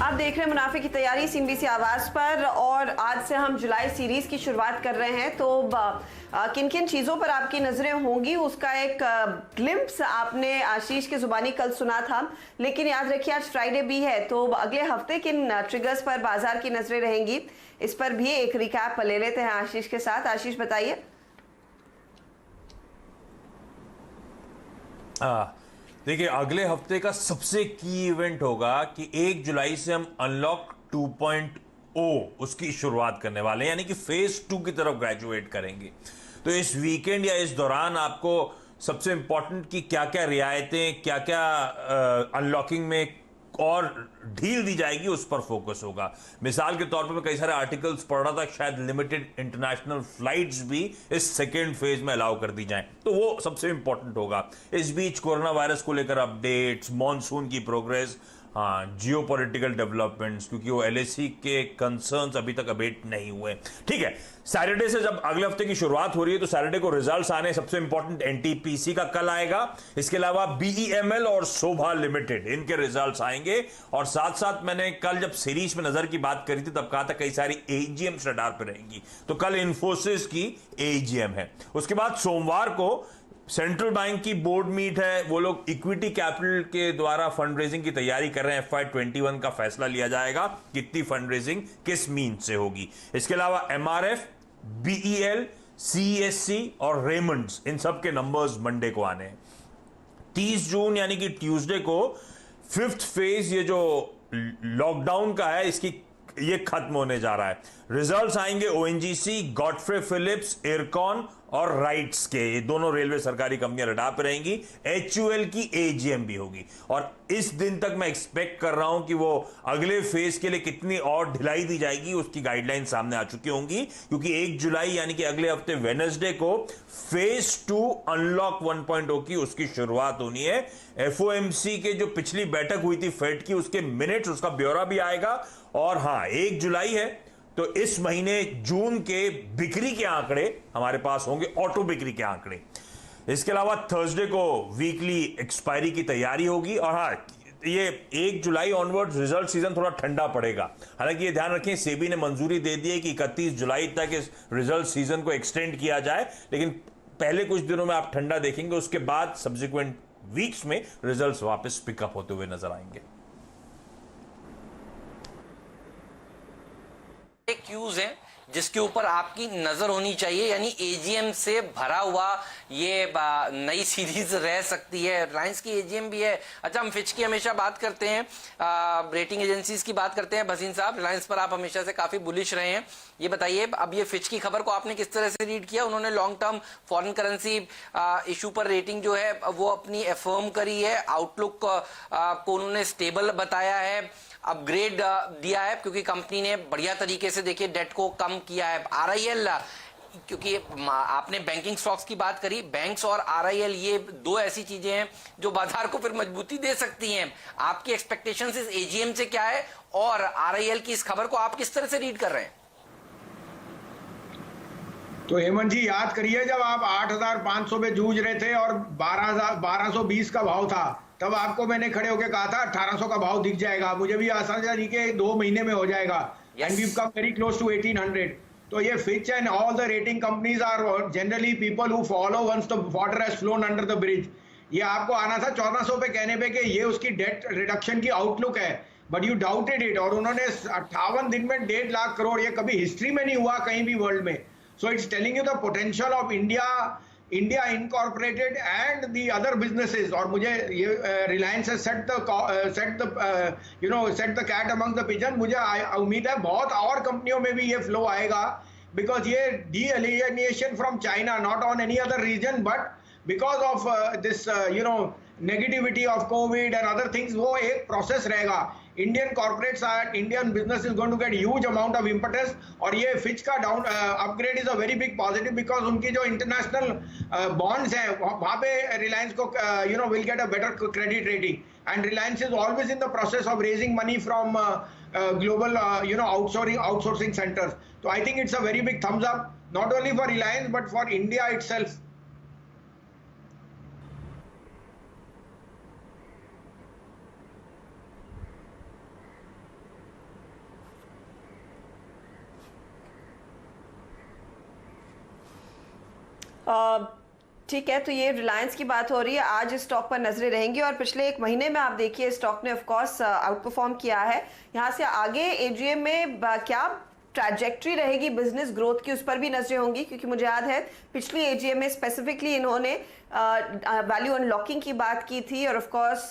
आप देख रहे हैं मुनाफे की तैयारी सीएनबीसी आवाज पर और आज से हम जुलाई सीरीज की शुरुआत कर रहे हैं। तो किन किन चीजों पर आपकी नजरें होंगी उसका एक ग्लिम्प्स आपने आशीष के जुबानी कल सुना था, लेकिन याद रखिए आज फ्राइडे भी है, तो अगले हफ्ते किन ट्रिगर्स पर बाजार की नजरें रहेंगी इस पर भी एक रिकैप ले लेते हैं आशीष के साथ। आशीष बताइए। देखिए, अगले हफ्ते का सबसे की इवेंट होगा कि 1 जुलाई से हम अनलॉक 2.0 उसकी शुरुआत करने वाले हैं, यानी कि फेज 2 की तरफ ग्रेजुएट करेंगे। तो इस वीकेंड या इस दौरान आपको सबसे इंपॉर्टेंट कि क्या क्या रियायतें, क्या क्या अनलॉकिंग में और ढील दी जाएगी उस पर फोकस होगा। मिसाल के तौर पर मैं कई सारे आर्टिकल्स पढ़ रहा था, शायद लिमिटेड इंटरनेशनल फ्लाइट्स भी इस सेकेंड फेज में अलाउ कर दी जाएं, तो वो सबसे इंपॉर्टेंट होगा। इस बीच कोरोना वायरस को लेकर अपडेट्स, मॉनसून की प्रोग्रेस, हाँ, जियोपॉलिटिकल डेवलपमेंट्स, क्योंकि वो एलएसी के कंसर्न्स अभी तक अबेट नहीं हुए। ठीक है, सैटरडे से जब अगले हफ्ते की शुरुआत हो रही है तो सैटरडे को रिजल्ट्स आने, सबसे इंपॉर्टेंट एनटीपीसी का कल आएगा। इसके अलावा बीईएमएल और शोभा लिमिटेड, इनके रिजल्ट्स आएंगे। और साथ साथ मैंने कल जब सीरीज में नजर की बात करी थी तब कहा था कई सारी एजीएम रडार पर रहेंगी, तो कल इन्फोसिस की एजीएम है। उसके बाद सोमवार को सेंट्रल बैंक की बोर्ड मीट है, वो लोग इक्विटी कैपिटल के द्वारा फंड रेजिंग की तैयारी कर रहे हैं। FY21 का फैसला लिया जाएगा कितनी फंड रेजिंग किस मीन से होगी। इसके अलावा एमआरएफ, बीईएल, सीएससी और रेमंड्स, इन सब के नंबर्स मंडे को आने हैं। 30 जून यानी कि ट्यूसडे को 5th फेज, ये जो लॉकडाउन का है, इसकी ये खत्म होने जा रहा है। रिजल्ट्स आएंगे ओएनजीसी, गॉडफ्रे फिलिप्स, एयरकॉन और राइट्स के, ये दोनों रेलवे सरकारी कंपनियां रडार पे रहेंगी। एचयूएल की एजीएम भी होगी और इस दिन तक मैं एक्सपेक्ट कर रहा हूं कि वो अगले फेज के लिए कितनी और ढिलाई दी जाएगी उसकी गाइडलाइन सामने आ चुकी होंगी, क्योंकि 1 जुलाई यानी कि अगले हफ्ते वेडनेसडे को फेज 2 अनलॉक 1.0 की उसकी शुरुआत होनी है। एफओएमसी के जो पिछली बैठक हुई थी फेड की, उसके मिनट्स, उसका ब्यौरा भी आएगा। और हाँ, 1 जुलाई है तो इस महीने जून के बिक्री के आंकड़े हमारे पास होंगे, ऑटो बिक्री के आंकड़े। इसके अलावा थर्सडे को वीकली एक्सपायरी की तैयारी होगी। और हाँ, ये 1 जुलाई ऑनवर्ड रिजल्ट सीजन थोड़ा ठंडा पड़ेगा। हालांकि ये ध्यान रखें, सेबी ने मंजूरी दे दी है कि 31 जुलाई तक इस रिजल्ट सीजन को एक्सटेंड किया जाए, लेकिन पहले कुछ दिनों में आप ठंडा देखेंगे, उसके बाद सब्सिक्वेंट वीक्स में रिजल्ट्स वापस पिकअप होते हुए नजर आएंगे। क्यूज है जिसके ऊपर आपकी नजर होनी चाहिए, यानी एजीएम से भरा हुआ ये नई सीरीज रह सकती है। रिलायंस की एजीएम भी है। अच्छा, हम फिच की हमेशा बात करते हैं, रेटिंग एजेंसीज की बात करते हैं। भसीन साहब, रिलायंस पर आप हमेशा से काफी बुलिश रहे हैं, ये बताइए अब ये फिच की खबर को आपने किस तरह से रीड किया? उन्होंने long term foreign currency issue पर रेटिंग जो है वो अपनी अफर्म करी है, आउटलुक को उन्होंने स्टेबल बताया है, अपग्रेड दिया है, क्योंकि कंपनी ने बढ़िया तरीके से देखिए डेट को कम किया है। आरआईएल, क्योंकि आपने बैंकिंग स्टॉक्स की बात करी, बैंक्स और आरआईएल ये दो ऐसी चीजें हैं जो बाजार को फिर मजबूती दे सकती हैं। आपकी एक्सपेक्टेशंस इस एजीएम से क्या है और आरआईएल की इस खबर को आप किस तरह से रीड कर रहे हैं? तो हेमंत जी, याद करिए जब आप 8,500 पे जूझ रहे थे और 1220 का भाव था, तब आपको मैंने खड़े होकर कहा था 1800 का भाव दिख जाएगा। मुझे भी आसान था कि 2 महीने में हो जाएगा। And we come very close to 1800। तो ये Fitch and all the rating companies are generally people who follow once the water has flown under the bridge. ये आपको आना था 1400 पे कहने पे कि ये उसकी डेट रिडक्शन की आउटलुक है, बट यू डाउटेड इट। और उन्होंने 58 दिन में 1.5 लाख करोड़, ये कभी हिस्ट्री में नहीं हुआ कहीं भी वर्ल्ड में। So it's telling you the potential of India Incorporated and the other businesses. और मुझे ये Reliance has set the cat among the pigeon। मुझे उम्मीद है बहुत और कंपनियों में भी ये फ्लो आएगा, because ये de-alienation from China, not on any other region, but because of this negativity of COVID and other things, वो एक प्रोसेस रहेगा। Indian corporates are, Indian business is going to get huge amount of impetus. और ये Fitch का down upgrade is a very big positive, because उनकी जो international bonds हैं वहां पे रिलायंस को will get a better credit rating. And Reliance is always in the process of raising money from global outsourcing centers. So I think it's a very big thumbs up, not only for Reliance but for India itself. ठीक है, तो ये रिलायंस की बात हो रही है। आज इस स्टॉक पर नजरें रहेंगी और पिछले एक महीने में आप देखिए स्टॉक ने ऑफ कोर्स आउट परफॉर्म किया है। यहाँ से आगे एजीएम में क्या ट्रैजेक्टरी रहेगी बिजनेस ग्रोथ की, उस पर भी नजरें होंगी, क्योंकि मुझे याद है पिछली एजीएम में स्पेसिफिकली इन्होंने वैल्यू अनलॉकिंग की बात की थी और of course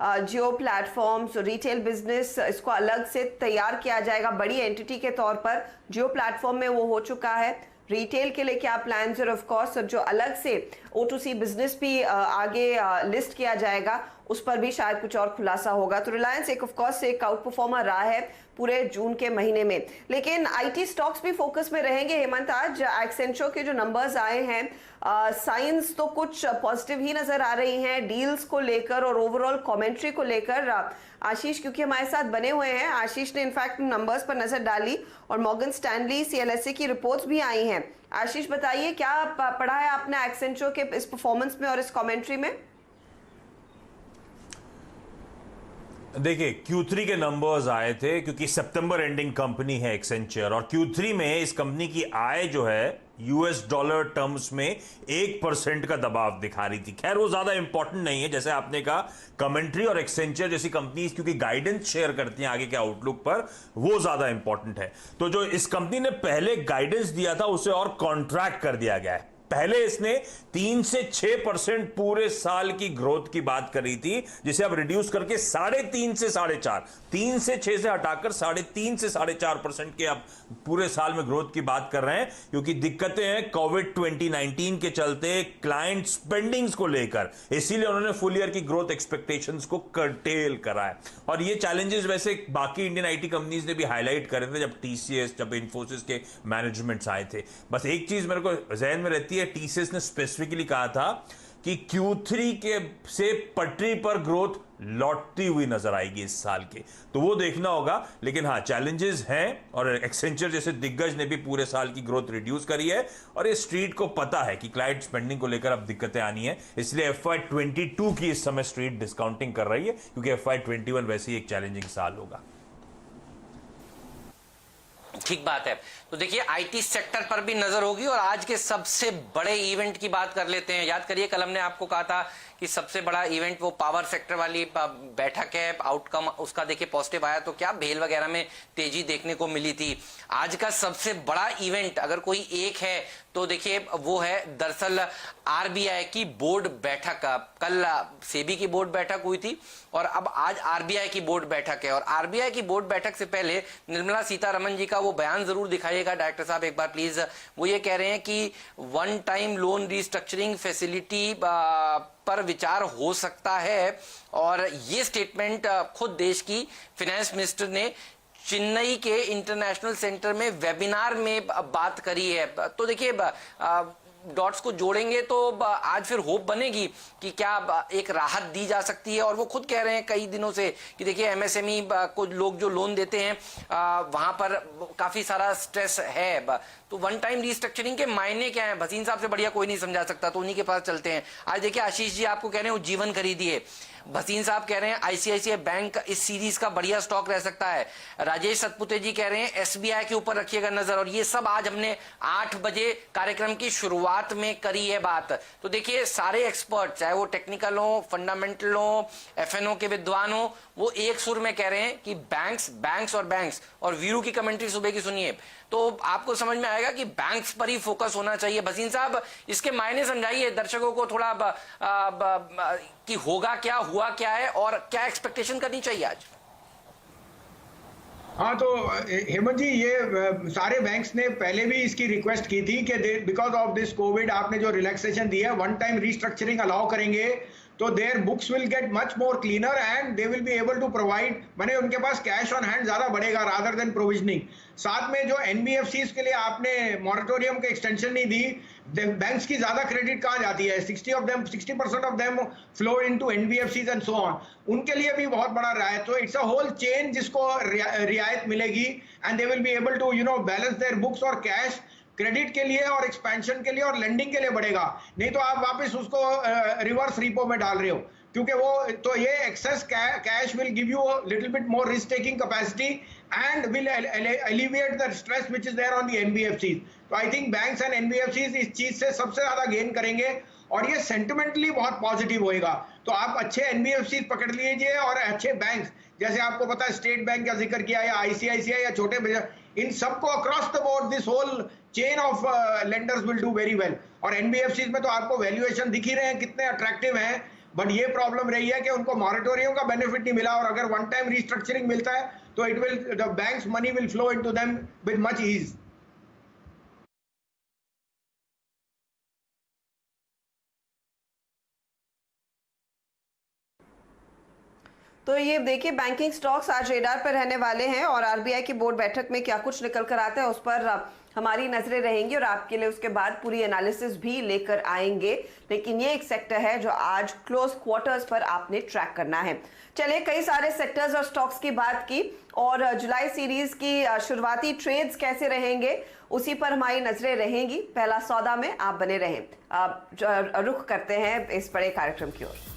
Jio platforms, retail business, इसको अलग से तैयार किया जाएगा बड़ी एंटिटी के तौर पर। जियो प्लेटफॉर्म में वो हो चुका है, रिटेल के लिए क्या प्लान्स और ऑफ कोर्स जो अलग से O2C बिजनेस भी आगे लिस्ट किया जाएगा, उस पर भी शायद कुछ और खुलासा होगा। तो रिलायंस एक ऑफ कोर्स एक आउट परफॉर्मर रहा है पूरे जून के महीने में, लेकिन आईटी स्टॉक्स भी फोकस में रहेंगे। हेमंत, आज एक्सेंचर के जो नंबर्स आए हैं, साइंस तो कुछ पॉजिटिव ही नजर आ रही हैं डील्स को लेकर और ओवरऑल कमेंट्री को लेकर। आशीष क्योंकि हमारे साथ बने हुए हैं, आशीष ने इनफैक्ट नंबर्स पर नजर डाली और मॉर्गन स्टैनली CLSA की रिपोर्ट्स भी आई हैं। आशीष बताइए क्या पढ़ा है आपने एक्सेंचर के इस परफॉर्मेंस में और इस कमेंट्री में? देखिए, Q3 के नंबर्स आए थे क्योंकि सितंबर एंडिंग कंपनी है एक्सेंचर, और Q3 में इस कंपनी की आय जो है US डॉलर टर्म्स में 1% का दबाव दिखा रही थी। खैर वो ज्यादा इंपॉर्टेंट नहीं है, जैसे आपने कहा कमेंट्री और एक्सेंचर जैसी कंपनी क्योंकि गाइडेंस शेयर करती हैं आगे के आउटलुक पर, वो ज्यादा इंपॉर्टेंट है। तो जो इस कंपनी ने पहले गाइडेंस दिया था उसे और कॉन्ट्रैक्ट कर दिया गया है। पहले इसने 3 से 6% पूरे साल की ग्रोथ की बात करी थी, जिसे अब रिड्यूस करके 3.5 से 4.5, 3 से 6 से हटाकर 3.5 से 4.5% के अब पूरे साल में ग्रोथ की बात कर रहे हैं, क्योंकि दिक्कतें हैं कोविड 2019 के चलते क्लाइंट स्पेंडिंग्स को लेकर, इसीलिए उन्होंने फुल ईयर की ग्रोथ एक्सपेक्टेशंस को कर्टेल करा है। और ये चैलेंजेस वैसे बाकी इंडियन आईटी कंपनीज ने भी हाईलाइट करे थे जब TCS, जब इन्फोसिस के मैनेजमेंट्स आए थे। बस एक चीज मेरे को जहन में रहती है, TCS ने स्पेसिफिकली कहा था कि Q3 के से पटरी पर ग्रोथ लौटती हुई नजर आएगी इस साल के, तो वो देखना होगा। लेकिन हाँ, चैलेंजेस हैं और एक्सेंचर जैसे दिग्गज ने भी पूरे साल की ग्रोथ रिड्यूस करी है, और ये स्ट्रीट को पता है कि क्लाइंट स्पेंडिंग को लेकर अब दिक्कतें आनी है, इसलिए FY22 की इस समय स्ट्रीट डिस्काउंटिंग कर रही है, क्योंकि FY21 वैसे ही एक चैलेंजिंग साल होगा। ठीक बात है। तो देखिए आईटी सेक्टर पर भी नजर होगी और आज के सबसे बड़े इवेंट की बात कर लेते हैं। याद करिए कल हमने आपको कहा था कि सबसे बड़ा इवेंट वो पावर सेक्टर वाली बैठक है, आउटकम उसका देखिए पॉजिटिव आया, तो क्या भेल वगैरह में तेजी देखने को मिली थी। आज का सबसे बड़ा इवेंट अगर कोई एक है तो देखिए वो है दरअसल आरबीआई की बोर्ड बैठक। कल सेबी की बोर्ड बैठक हुई थी और अब आज आरबीआई की बोर्ड बैठक है, और आरबीआई की बोर्ड बैठक से पहले निर्मला सीतारमण जी का वो बयान जरूर दिखाइएगा डायरेक्टर साहब एक बार प्लीज। वो ये कह रहे हैं कि one time loan restructuring facility पर विचार हो सकता है, और ये स्टेटमेंट खुद देश की फाइनेंस मिनिस्टर ने चेन्नई के इंटरनेशनल सेंटर में वेबिनार में बात करी है। तो देखिए डॉट्स को जोड़ेंगे तो आज फिर होप बनेगी कि क्या एक राहत दी जा सकती है। और वो खुद कह रहे हैं कई दिनों से कि देखिए एमएसएमई को लोग जो लोन देते हैं वहां पर काफी सारा स्ट्रेस है। तो वन टाइम रिस्ट्रक्चरिंग के मायने क्या है, भसीन साहब से बढ़िया कोई नहीं समझा सकता, तो उन्हीं के पास चलते हैं। आज देखिए आशीष जी आपको कह रहे हैं वो जीवन खरीदिए, भसीन साहब कह रहे हैं आईसीआईसीआई बैंक इस सीरीज का बढ़िया स्टॉक रह सकता है, राजेश सतपुते जी कह रहे हैं एसबीआई के ऊपर रखिएगा नजर, और ये सब आज हमने 8 बजे कार्यक्रम की शुरुआत में करी है बात। तो देखिए सारे एक्सपर्ट चाहे वो टेक्निकल हो, फंडामेंटल हो, एफएनओ के विद्वान हो, वो एक सुर में कह रहे हैं कि बैंक्स और वीरू की कमेंट्री सुबह की सुनिए तो आपको समझ में आएगा कि बैंक्स पर ही फोकस होना चाहिए। भसीन साहब इसके मायने समझाइए दर्शकों को थोड़ा कि होगा क्या, हुआ क्या है और क्या एक्सपेक्टेशन करनी चाहिए आज। हाँ तो हेमंत जी, ये सारे बैंक्स ने पहले भी इसकी रिक्वेस्ट की थी कि बिकॉज ऑफ दिस कोविड आपने जो रिलैक्सेशन दिया है, वन टाइम रिस्ट्रक्चरिंग अलाउ करेंगे तो their books will get much more cleaner and they will be able to provide, माने उनके पास कैश ऑन हैंड ज्यादा बढ़ेगा रादर देन प्रोविजनिंग। साथ में जो एनबीएफसीज के लिए आपने मॉरेटोरियम के एक्सटेंशन नहीं दी, बैंक्स की ज्यादा क्रेडिट कहाँ जाती है, 60% of them flow into NBFCs and so on, उनके लिए भी बहुत बड़ा राहत। तो इट्स अ होल चेन जिसको रियायत मिलेगी and they will be able to balance their books, और कैश क्रेडिट के लिए और एक्सपेंशन के लिए और लेंडिंग के लिए बढ़ेगा। नहीं तो आप वापस उसको रिवर्स रिपो में डाल रहे हो। क्योंकि वो तो ये excess cash will give you little bit more risk taking capacity and will alleviate the stress which is there on the NBFCs. तो I think banks and NBFCs इस चीज से सबसे ज्यादा गेन करेंगे और ये सेंटिमेंटली बहुत पॉजिटिव होएगा। तो आप अच्छे एनबीएफसीज पकड़ लीजिए और अच्छे बैंक, जैसे आपको पता है स्टेट बैंक का जिक्र किया या आईसीआईसीआई या छोटे, इन सबको across the board this whole chain of lenders will do very well. और एनबीएफसीज में तो आपको वैल्यूएशन दिख ही रहे हैं कितने अट्रैक्टिव हैं, बट ये प्रॉब्लम रही है कि उनको मॉरेटोरियम का बेनिफिट नहीं मिला, और अगर वन टाइम रिस्ट्रक्चरिंग मिलता है तो it will, the banks money will flow into them with much ease. तो ये देखिए बैंकिंग स्टॉक्स आज रेडार पर रहने वाले हैं और आरबीआई की बोर्ड बैठक में क्या कुछ निकल कर आता है उस पर हमारी नजरें रहेंगी और आपके लिए उसके बाद पूरी एनालिसिस भी लेकर आएंगे। लेकिन ये एक सेक्टर है जो आज क्लोज क्वार्टर्स पर आपने ट्रैक करना है। चलिए, कई सारे सेक्टर्स और स्टॉक्स की बात की और जुलाई सीरीज की शुरुआती ट्रेड्स कैसे रहेंगे उसी पर हमारी नजरें रहेंगी। पहला सौदा में आप बने रहें। रुख करते हैं इस बड़े कार्यक्रम की ओर।